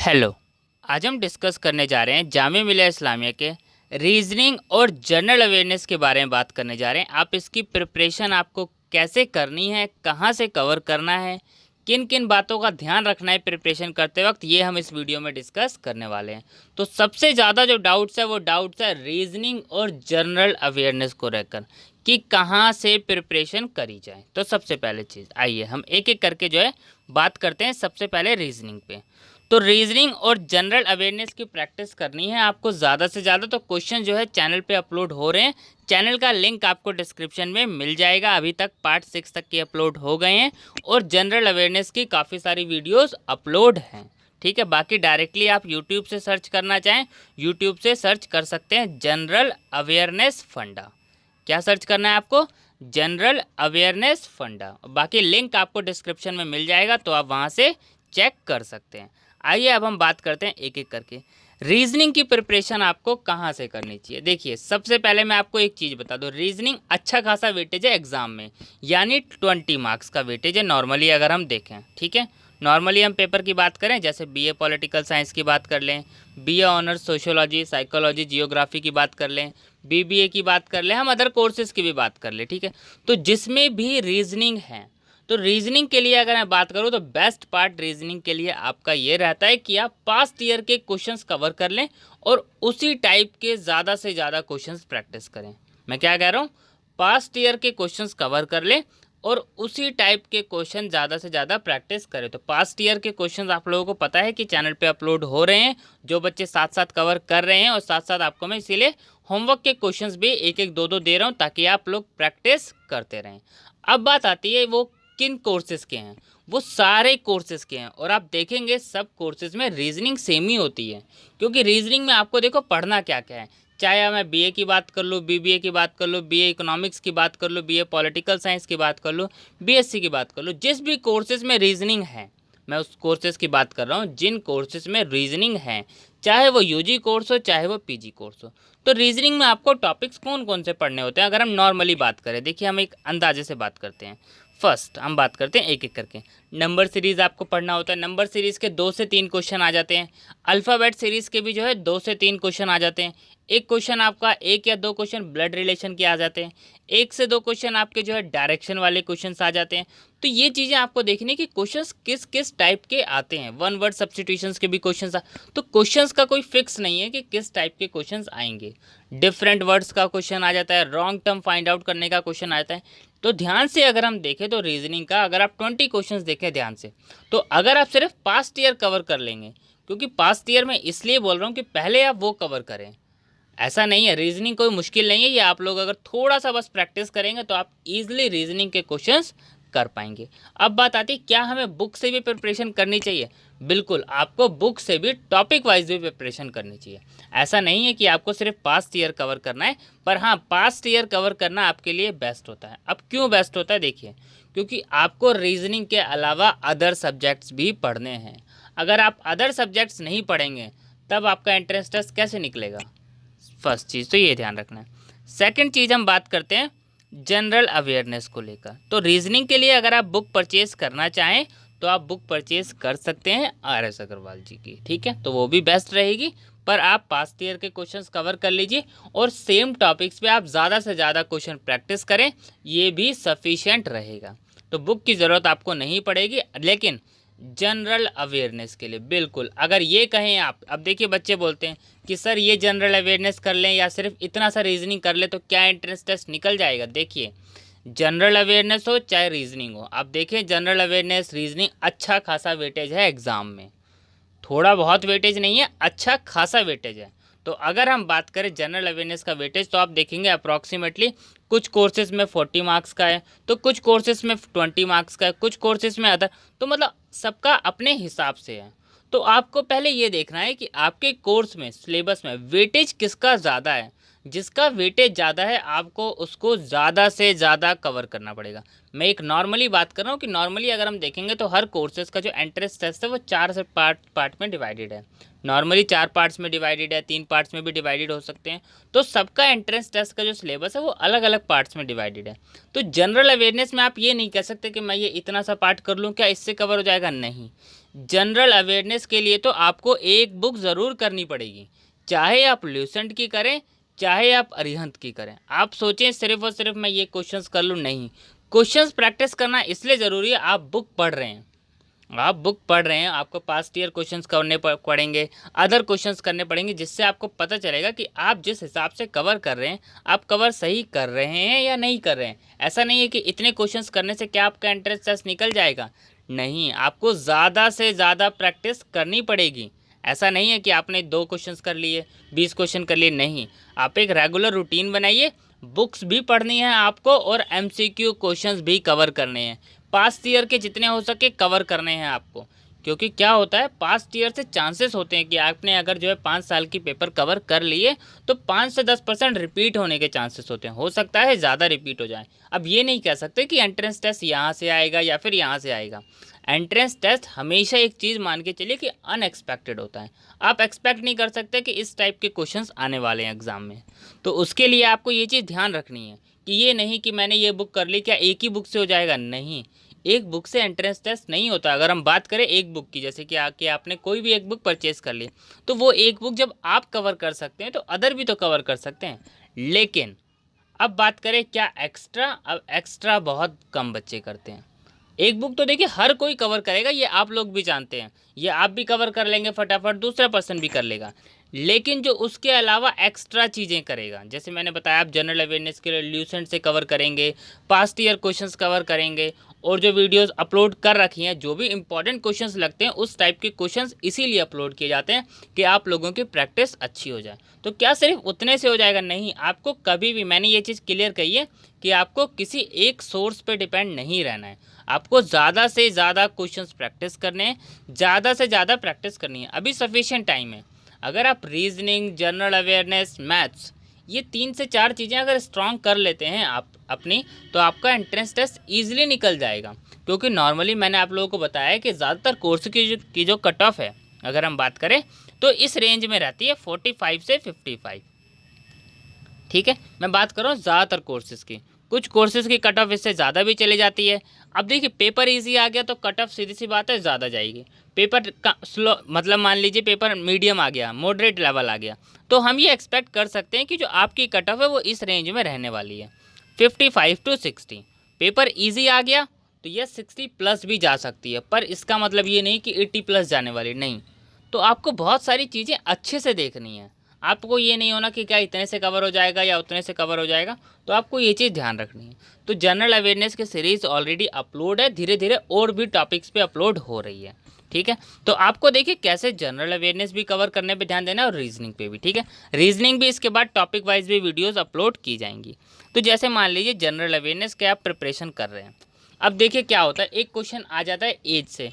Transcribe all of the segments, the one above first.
Hello. आज हम discuss करने जा रहे हैं जामिया मिलिया इस्लामिया के रीजनिंग और जनरल अवेयरनेस के बारे में बात करने जा रहे हैं। आप इसकी प्रिपरेशन आपको कैसे करनी है, कहाँ से कवर करना है, किन किन बातों का ध्यान रखना है प्रिपरेशन करते वक्त, ये हम इस वीडियो में डिस्कस करने वाले हैं। तो सबसे ज़्यादा जो डाउट्स है वो डाउट्स है रीजनिंग और जनरल अवेयरनेस को लेकर कि कहाँ से प्रिपरेशन करी जाए। तो सबसे पहले चीज़ आइए हम एक एक करके जो है बात करते हैं। सबसे पहले रीजनिंग पे, तो रीजनिंग और जनरल अवेयरनेस की प्रैक्टिस करनी है आपको ज़्यादा से ज़्यादा। तो क्वेश्चन जो है चैनल पे अपलोड हो रहे हैं, चैनल का लिंक आपको डिस्क्रिप्शन में मिल जाएगा। अभी तक पार्ट 6 तक के अपलोड हो गए हैं और जनरल अवेयरनेस की काफ़ी सारी वीडियोस अपलोड हैं। ठीक है, बाकी डायरेक्टली आप यूट्यूब से सर्च करना चाहें, यूट्यूब से सर्च कर सकते हैं जनरल अवेयरनेस फंडा। क्या सर्च करना है आपको? जनरल अवेयरनेस फंडा। बाकी लिंक आपको डिस्क्रिप्शन में मिल जाएगा, तो आप वहाँ से चेक कर सकते हैं। आइए अब हम बात करते हैं एक एक करके। रीजनिंग की प्रिपरेशन आपको कहाँ से करनी चाहिए। देखिए, सबसे पहले मैं आपको एक चीज़ बता दूँ, रीजनिंग अच्छा खासा वेटेज है एग्ज़ाम में, यानी 20 मार्क्स का वेटेज है नॉर्मली अगर हम देखें। ठीक है, नॉर्मली हम पेपर की बात करें, जैसे बीए पॉलिटिकल साइंस की बात कर लें, BA honours sociology psychology geography की बात कर लें, बीबीए की बात कर लें, हम अदर कोर्सेज की भी बात कर लें। ठीक है, तो जिसमें भी रीजनिंग है, तो रीजनिंग के लिए अगर मैं बात करूं तो बेस्ट पार्ट रीजनिंग के लिए आपका ये रहता है कि आप पास्ट ईयर के क्वेश्चंस कवर कर लें और उसी टाइप के ज़्यादा से ज़्यादा क्वेश्चंस प्रैक्टिस करें। मैं क्या कह रहा हूँ, पास्ट ईयर के क्वेश्चंस कवर कर लें और उसी टाइप के क्वेश्चन ज़्यादा से ज़्यादा प्रैक्टिस करें। तो पास्ट ईयर के क्वेश्चंस आप लोगों को पता है कि चैनल पे अपलोड हो रहे हैं, जो बच्चे साथ साथ कवर कर रहे हैं, और साथ साथ आपको मैं इसीलिए होमवर्क के क्वेश्चंस भी एक एक दो दो दे रहा हूँ ताकि आप लोग प्रैक्टिस करते रहें। अब बात आती है वो किन कोर्सेज़ के हैं। वो सारे कोर्सेज़ के हैं और आप देखेंगे सब कोर्सेज़ में रीजनिंग सेम ही होती है, क्योंकि रीजनिंग में आपको देखो पढ़ना क्या क्या है। चाहे मैं बीए की बात कर लूँ, बीबीए की बात कर लूँ, बीए इकोनॉमिक्स की बात कर लूँ, बीए पॉलिटिकल साइंस की बात कर लूँ, बीएससी की बात कर लूँ, जिस भी कोर्सेज़ में रीजनिंग है, मैं उस कोर्सेज़ की बात कर रहा हूँ जिन कोर्सेज़ में रीजनिंग है, चाहे वो यूजी कोर्स हो चाहे वो पीजी कोर्स हो। तो रीजनिंग में आपको टॉपिक्स कौन कौन से पढ़ने होते हैं अगर हम नॉर्मली बात करें। देखिए, हम एक अंदाजे से बात करते हैं। फर्स्ट हम बात करते हैं एक एक करके। नंबर सीरीज़ आपको पढ़ना होता है। नंबर सीरीज़ के 2 से 3 क्वेश्चन आ जाते हैं। अल्फ़ाबेट सीरीज़ के भी जो है 2 से 3 क्वेश्चन आ जाते हैं। एक क्वेश्चन आपका, एक या दो क्वेश्चन ब्लड रिलेशन के आ जाते हैं। एक से दो क्वेश्चन आपके जो है डायरेक्शन वाले क्वेश्चंस आ जाते हैं। तो ये चीज़ें आपको देखनी कि क्वेश्चंस किस किस टाइप के आते हैं। वन वर्ड सब्स्टिट्यूशंस के भी क्वेश्चंस तो क्वेश्चंस का कोई फिक्स नहीं है कि किस टाइप के क्वेश्चंस आएंगे। डिफरेंट वर्ड्स का क्वेश्चन आ जाता है, रॉन्ग टर्म फाइंड आउट करने का क्वेश्चन आता है। तो ध्यान से अगर हम देखें तो रीजनिंग का अगर आप 20 क्वेश्चंस देखें ध्यान से, तो अगर आप सिर्फ पास्ट ईयर कवर कर लेंगे, क्योंकि पास्ट ईयर में इसलिए बोल रहा हूँ कि पहले आप वो कवर करें। ऐसा नहीं है, रीजनिंग कोई मुश्किल नहीं है, ये आप लोग अगर थोड़ा सा बस प्रैक्टिस करेंगे तो आप इजीली रीजनिंग के क्वेश्चंस कर पाएंगे। अब बात आती है क्या हमें बुक से भी प्रिपरेशन करनी चाहिए। बिल्कुल, आपको बुक से भी टॉपिक वाइज भी प्रिपरेशन करनी चाहिए। ऐसा नहीं है कि आपको सिर्फ पास्ट ईयर कवर करना है, पर हाँ, पास्ट ईयर कवर करना आपके लिए बेस्ट होता है। अब क्यों बेस्ट होता है, देखिए, क्योंकि आपको रीजनिंग के अलावा अदर सब्जेक्ट्स भी पढ़ने हैं। अगर आप अदर सब्जेक्ट्स नहीं पढ़ेंगे तब आपका एंट्रेंस टेस्ट कैसे निकलेगा। फर्स्ट चीज़ तो ये ध्यान रखना है। सेकंड चीज़ हम बात करते हैं जनरल अवेयरनेस को लेकर। तो रीजनिंग के लिए अगर आप बुक परचेज करना चाहें तो आप बुक परचेज कर सकते हैं आर.एस. अग्रवाल जी की। ठीक है, तो वो भी बेस्ट रहेगी, पर आप पास्ट ईयर के क्वेश्चंस कवर कर लीजिए और सेम टॉपिक्स पे आप ज़्यादा से ज़्यादा क्वेश्चन प्रैक्टिस करें, ये भी सफिशिएंट रहेगा। तो बुक की ज़रूरत आपको नहीं पड़ेगी, लेकिन जनरल अवेयरनेस के लिए बिल्कुल अगर ये कहें आप, अब देखिए बच्चे बोलते हैं कि सर ये जनरल अवेयरनेस कर लें या सिर्फ इतना सा रीजनिंग कर ले तो क्या एंट्रेंस टेस्ट निकल जाएगा। देखिए, जनरल अवेयरनेस हो चाहे रीजनिंग हो, आप देखें जनरल अवेयरनेस रीजनिंग अच्छा खासा वेटेज है एग्ज़ाम में। थोड़ा बहुत वेटेज नहीं है, अच्छा खासा वेटेज है। तो अगर हम बात करें जनरल अवेयरनेस का वेटेज, तो आप देखेंगे अप्रॉक्सीमेटली कुछ कोर्सेज में 40 मार्क्स का है, तो कुछ कोर्सेज में 20 मार्क्स का है, कुछ कोर्सेज में अदर, तो मतलब सबका अपने हिसाब से है। तो आपको पहले ये देखना है कि आपके कोर्स में, सिलेबस में वेटेज किसका ज़्यादा है। जिसका वेटेज ज़्यादा है आपको उसको ज़्यादा से ज़्यादा कवर करना पड़ेगा। मैं एक नॉर्मली बात कर रहा हूँ कि नॉर्मली अगर हम देखेंगे तो हर कोर्सेज़ का जो एंट्रेंस टेस्ट है वो 4 से पार्ट में डिवाइडेड है। नॉर्मली 4 पार्ट्स में डिवाइडेड है, 3 पार्ट्स में भी डिवाइडेड हो सकते हैं। तो सबका एंट्रेंस टेस्ट का जो सिलेबस है वो अलग अलग पार्ट्स में डिवाइडेड है। तो जनरल अवेयरनेस में आप ये नहीं कह सकते कि मैं ये इतना सा पार्ट कर लूँ, क्या इससे कवर हो जाएगा? नहीं। जनरल अवेयरनेस के लिए तो आपको एक बुक ज़रूर करनी पड़ेगी, चाहे आप ल्यूसेंट की करें चाहे आप अरिहंत की करें। आप सोचें सिर्फ और सिर्फ मैं ये क्वेश्चंस कर लूँ, नहीं। क्वेश्चंस प्रैक्टिस करना इसलिए ज़रूरी है, आप बुक पढ़ रहे हैं, आपको पास्ट ईयर क्वेश्चंस करने पड़ेंगे, अदर क्वेश्चंस करने पड़ेंगे, जिससे आपको पता चलेगा कि आप जिस हिसाब से कवर कर रहे हैं आप कवर सही कर रहे हैं या नहीं कर रहे हैं। ऐसा नहीं है कि इतने क्वेश्चंस करने से क्या आपका एंट्रेंस टेस्ट निकल जाएगा, नहीं, आपको ज़्यादा से ज़्यादा प्रैक्टिस करनी पड़ेगी। ऐसा नहीं है कि आपने 2 क्वेश्चंस कर लिए, 20 क्वेश्चन कर लिए, नहीं। आप एक रेगुलर रूटीन बनाइए, बुक्स भी पढ़नी है आपको और एमसीक्यू क्वेश्चंस भी कवर करने हैं। पास्ट ईयर के जितने हो सके कवर करने हैं आपको, क्योंकि क्या होता है पास्ट ईयर से चांसेस होते हैं कि आपने अगर जो है 5 साल की पेपर कवर कर लिए तो 5 से 10% रिपीट होने के चांसेस होते हैं, हो सकता है ज़्यादा रिपीट हो जाए। अब ये नहीं कह सकते कि एंट्रेंस टेस्ट यहाँ से आएगा या फिर यहाँ से आएगा। एंट्रेंस टेस्ट हमेशा एक चीज़ मान के चलिए कि अनएक्सपेक्टेड होता है। आप एक्सपेक्ट नहीं कर सकते कि इस टाइप के क्वेश्चंस आने वाले हैं एग्ज़ाम में। तो उसके लिए आपको ये चीज़ ध्यान रखनी है कि ये नहीं कि मैंने ये बुक कर ली, क्या एक ही बुक से हो जाएगा? नहीं, एक बुक से एंट्रेंस टेस्ट नहीं होता। अगर हम बात करें एक बुक की, जैसे कि आके आपने कोई भी एक बुक परचेज़ कर ली, तो वो एक बुक जब आप कवर कर सकते हैं तो अदर भी तो कवर कर सकते हैं। लेकिन अब बात करें क्या एक्स्ट्रा, अब एक्स्ट्रा बहुत कम बच्चे करते हैं। एक बुक तो देखिए हर कोई कवर करेगा, ये आप लोग भी जानते हैं, ये आप भी कवर कर लेंगे फटाफट, दूसरा पर्सन भी कर लेगा। लेकिन जो उसके अलावा एक्स्ट्रा चीज़ें करेगा, जैसे मैंने बताया आप जनरल अवेयरनेस के लिए ल्यूसेंट से कवर करेंगे, पास्ट ईयर क्वेश्चंस कवर करेंगे, और जो वीडियोस अपलोड कर रखी हैं जो भी इंपॉर्टेंट क्वेश्चंस लगते हैं उस टाइप के क्वेश्चंस इसीलिए अपलोड किए जाते हैं कि आप लोगों की प्रैक्टिस अच्छी हो जाए। तो क्या सिर्फ उतने से हो जाएगा? नहीं, आपको कभी भी, मैंने ये चीज़ क्लियर कही है कि आपको किसी एक सोर्स पे डिपेंड नहीं रहना है। आपको ज़्यादा से ज़्यादा क्वेश्चंस प्रैक्टिस करने हैं, ज़्यादा से ज़्यादा प्रैक्टिस करनी है। अभी सफिशिएंट टाइम है। अगर आप रीजनिंग, जनरल अवेयरनेस, मैथ्स, ये 3 से 4 चीज़ें अगर स्ट्रॉन्ग कर लेते हैं आप अपनी, तो आपका एंट्रेंस टेस्ट ईजिली निकल जाएगा। क्योंकि नॉर्मली मैंने आप लोगों को बताया है कि ज़्यादातर कोर्स की जो कट ऑफ है, अगर हम बात करें तो इस रेंज में रहती है 45 से 55। ठीक है, मैं बात कर रहा हूँ ज़्यादातर कोर्सेज़ की। कुछ कोर्सेज़ की कट ऑफ इससे ज़्यादा भी चली जाती है। अब देखिए पेपर इजी आ गया तो कट ऑफ सीधी सी बात है ज़्यादा जाएगी। पेपर का स्लो, मतलब मान लीजिए पेपर मीडियम आ गया, मॉडरेट लेवल आ गया, तो हम ये एक्सपेक्ट कर सकते हैं कि जो आपकी कट ऑफ है वो इस रेंज में रहने वाली है, 55 to 60। पेपर ईजी आ गया तो ये 60 प्लस भी जा सकती है, पर इसका मतलब ये नहीं कि 80 प्लस जाने वाली, नहीं। तो आपको बहुत सारी चीज़ें अच्छे से देखनी है। आपको ये नहीं होना कि क्या इतने से कवर हो जाएगा या उतने से कवर हो जाएगा, तो आपको ये चीज़ ध्यान रखनी है। तो जनरल अवेयरनेस की सीरीज़ ऑलरेडी अपलोड है, धीरे धीरे और भी टॉपिक्स पे अपलोड हो रही है। ठीक है, तो आपको देखिए कैसे जनरल अवेयरनेस भी कवर करने पे ध्यान देना है और रीजनिंग पे भी। ठीक है, रीजनिंग भी इसके बाद टॉपिक वाइज भी वीडियोज़ अपलोड की जाएंगी। तो जैसे मान लीजिए जनरल अवेयरनेस के आप प्रिपरेशन कर रहे हैं, अब देखिए क्या होता है, एक क्वेश्चन आ जाता है एज से।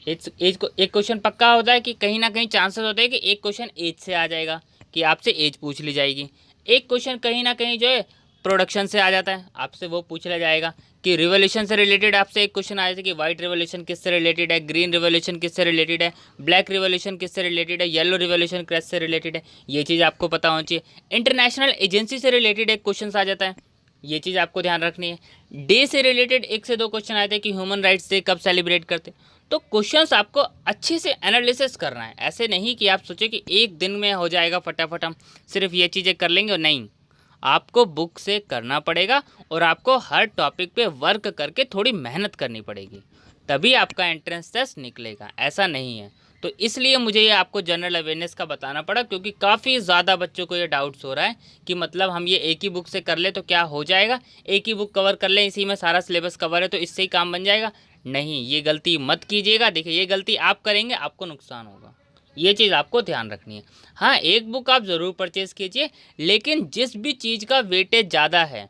एज को एक क्वेश्चन पक्का होता है कि कहीं ना कहीं चांसेस होते हैं कि एक क्वेश्चन एज से आ जाएगा, कि आपसे एज पूछ ली जाएगी। एक क्वेश्चन कहीं ना कहीं जो है प्रोडक्शन से आ जाता है, आपसे वो पूछ लिया जाएगा। कि रिवोल्यूशन से रिलेटेड आपसे एक क्वेश्चन आया था कि वाइट रिवोल्यूशन किससे रिलेटेड है, ग्रीन रिवोल्यूशन किससे रिलेटेड है, ब्लैक रिवोल्यूशन किससे रिलेटेड है, येलो रिवोल्यूशन किससे रिलेटेड है, ये चीज़ आपको पता होनी चाहिए। इंटरनेशनल एजेंसी से रिलेटेड एक क्वेश्चन आ जाता है, ये चीज़ आपको ध्यान रखनी है। डे से रिलेटेड 1 से 2 क्वेश्चन आए थे कि ह्यूमन राइट्स डे कब सेलिब्रेट करते। तो क्वेश्चंस आपको अच्छे से एनालिसिस करना है, ऐसे नहीं कि आप सोचें कि एक दिन में हो जाएगा फटाफट हम सिर्फ ये चीज़ें कर लेंगे, और नहीं, आपको बुक से करना पड़ेगा और आपको हर टॉपिक पे वर्क करके थोड़ी मेहनत करनी पड़ेगी, तभी आपका एंट्रेंस टेस्ट निकलेगा, ऐसा नहीं है। तो इसलिए मुझे ये आपको जनरल अवेयरनेस का बताना पड़ा, क्योंकि काफ़ी ज़्यादा बच्चों को ये डाउट्स हो रहा है कि मतलब हम ये एक ही बुक से कर ले तो क्या हो जाएगा, एक ही बुक कवर कर लें, इसी में सारा सिलेबस कवर है तो इससे ही काम बन जाएगा। नहीं, ये गलती मत कीजिएगा। देखिए ये गलती आप करेंगे आपको नुकसान होगा, ये चीज़ आपको ध्यान रखनी है। हाँ, एक बुक आप ज़रूर परचेज़ कीजिए, लेकिन जिस भी चीज़ का वेटेज ज़्यादा है,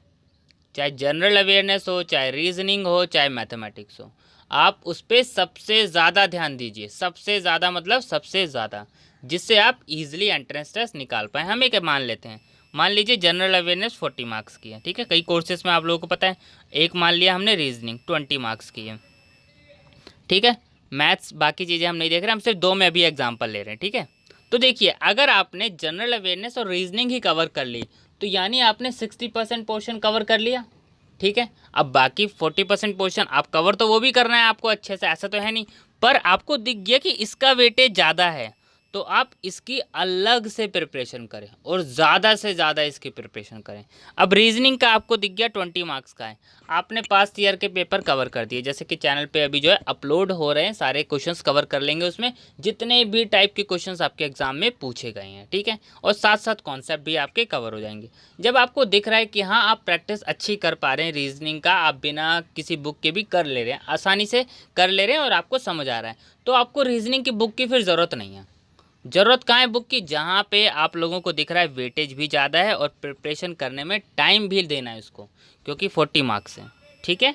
चाहे जनरल अवेयरनेस हो, चाहे रीजनिंग हो, चाहे मैथमेटिक्स हो, आप उस पर सबसे ज़्यादा ध्यान दीजिए। सबसे ज़्यादा मतलब सबसे ज़्यादा, जिससे आप इजीली एंट्रेंस टेस्ट निकाल पाएँ। हम एक मान लेते हैं मान लीजिए जनरल अवेयरनेस 40 मार्क्स की है, ठीक है। कई कोर्सेज में आप लोगों को पता है, एक मान लिया हमने रीजनिंग 20 मार्क्स की है, ठीक है। मैथ्स बाकी चीज़ें हम नहीं देख रहे, हम सिर्फ 2 में अभी एग्जाम्पल ले रहे हैं, ठीक है। तो देखिए, अगर आपने जनरल अवेयरनेस और रीजनिंग ही कवर कर ली तो यानी आपने 60% पोर्शन कवर कर लिया, ठीक है। अब बाकी 40% पोर्शन आप कवर तो वो भी करना है आपको अच्छे से, ऐसा तो है नहीं, पर आपको दिख गया कि इसका वेटेज ज़्यादा है तो आप इसकी अलग से प्रिपरेशन करें और ज़्यादा से ज़्यादा इसकी प्रिपरेशन करें। अब रीजनिंग का आपको दिख गया 20 मार्क्स का है, आपने पास्ट ईयर के पेपर कवर कर दिए, जैसे कि चैनल पे अभी जो है अपलोड हो रहे हैं, सारे क्वेश्चंस कवर कर लेंगे, उसमें जितने भी टाइप के क्वेश्चंस आपके एग्जाम में पूछे गए हैं, ठीक है। और साथ साथ कॉन्सेप्ट भी आपके कवर हो जाएंगे। जब आपको दिख रहा है कि हाँ आप प्रैक्टिस अच्छी कर पा रहे हैं रीजनिंग का, आप बिना किसी बुक के भी कर ले रहे हैं, आसानी से कर ले रहे हैं और आपको समझ आ रहा है, तो आपको रीजनिंग की बुक की फिर ज़रूरत नहीं है। ज़रूरत कहाँ है बुक की? जहाँ पे आप लोगों को दिख रहा है वेटेज भी ज़्यादा है और प्रिपरेशन करने में टाइम भी देना है उसको, क्योंकि 40 मार्क्स हैं, ठीक है।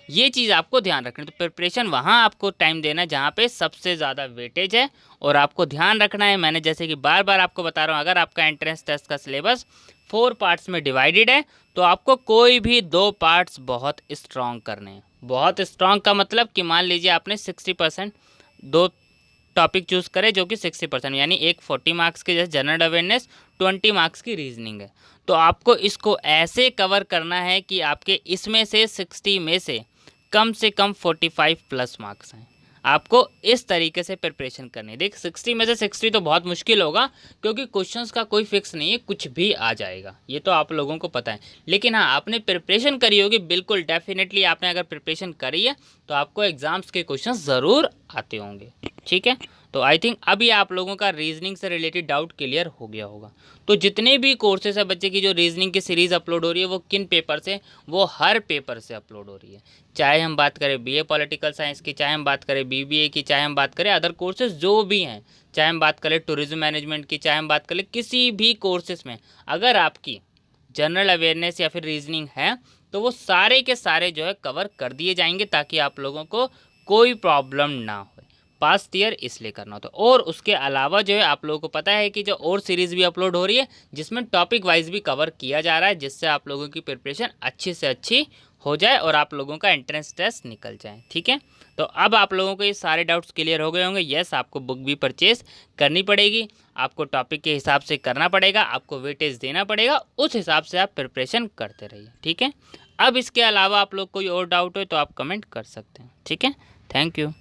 ये चीज़ आपको ध्यान रखनी है, तो प्रिपरेशन वहाँ आपको टाइम देना है जहाँ पे सबसे ज़्यादा वेटेज है। और आपको ध्यान रखना है, मैंने जैसे कि बार बार आपको बता रहा हूँ, अगर आपका एंट्रेंस टेस्ट का सिलेबस 4 पार्ट्स में डिवाइडेड है तो आपको कोई भी 2 पार्ट्स बहुत स्ट्रॉन्ग करने हैं। बहुत स्ट्रॉन्ग का मतलब कि मान लीजिए आपने 60% 2 टॉपिक चूज़ करें जो कि 60%, यानी एक 40 मार्क्स की जैसे जनरल अवेयरनेस, 20 मार्क्स की रीजनिंग है, तो आपको इसको ऐसे कवर करना है कि आपके इसमें से 60 में से कम 45 प्लस मार्क्स हैं। आपको इस तरीके से प्रिपरेशन करनी है। देख 60 में से 60 तो बहुत मुश्किल होगा, क्योंकि क्वेश्चंस का कोई फिक्स नहीं है, कुछ भी आ जाएगा, ये तो आप लोगों को पता है। लेकिन हाँ, आपने प्रिपरेशन करी होगी, बिल्कुल डेफिनेटली आपने अगर प्रिपरेशन करी है तो आपको एग्जाम्स के क्वेश्चन ज़रूर आते होंगे, ठीक है। तो आई थिंक अभी आप लोगों का रीजनिंग से रिलेटेड डाउट क्लियर हो गया होगा। तो जितने भी कोर्सेज है बच्चे की, जो रीजनिंग की सीरीज़ अपलोड हो रही है, वो किन पेपर से? वो हर पेपर से अपलोड हो रही है। चाहे हम बात करें बीए पॉलिटिकल साइंस की, चाहे हम बात करें बीबीए की, चाहे हम बात करें अदर कोर्सेज जो भी हैं, चाहे हम बात करें टूरिज्म मैनेजमेंट की, चाहे हम बात करें किसी भी कोर्सेज में, अगर आपकी जनरल अवेयरनेस या फिर रीजनिंग है तो वो सारे के सारे जो है कवर कर दिए जाएंगे, ताकि आप लोगों को कोई प्रॉब्लम ना हो। पास्ट ईयर इसलिए करना होता है। और उसके अलावा जो है आप लोगों को पता है कि जो और सीरीज़ भी अपलोड हो रही है, जिसमें टॉपिक वाइज भी कवर किया जा रहा है, जिससे आप लोगों की प्रिपरेशन अच्छी से अच्छी हो जाए और आप लोगों का एंट्रेंस टेस्ट निकल जाए, ठीक है। तो अब आप लोगों को ये सारे डाउट्स क्लियर हो गए होंगे। यस, आपको बुक भी परचेज करनी पड़ेगी, आपको टॉपिक के हिसाब से करना पड़ेगा, आपको वेटेज देना पड़ेगा, उस हिसाब से आप प्रिपरेशन करते रहिए, ठीक है। अब इसके अलावा आप लोग कोई और डाउट हो तो आप कमेंट कर सकते हैं, ठीक है। Thank you.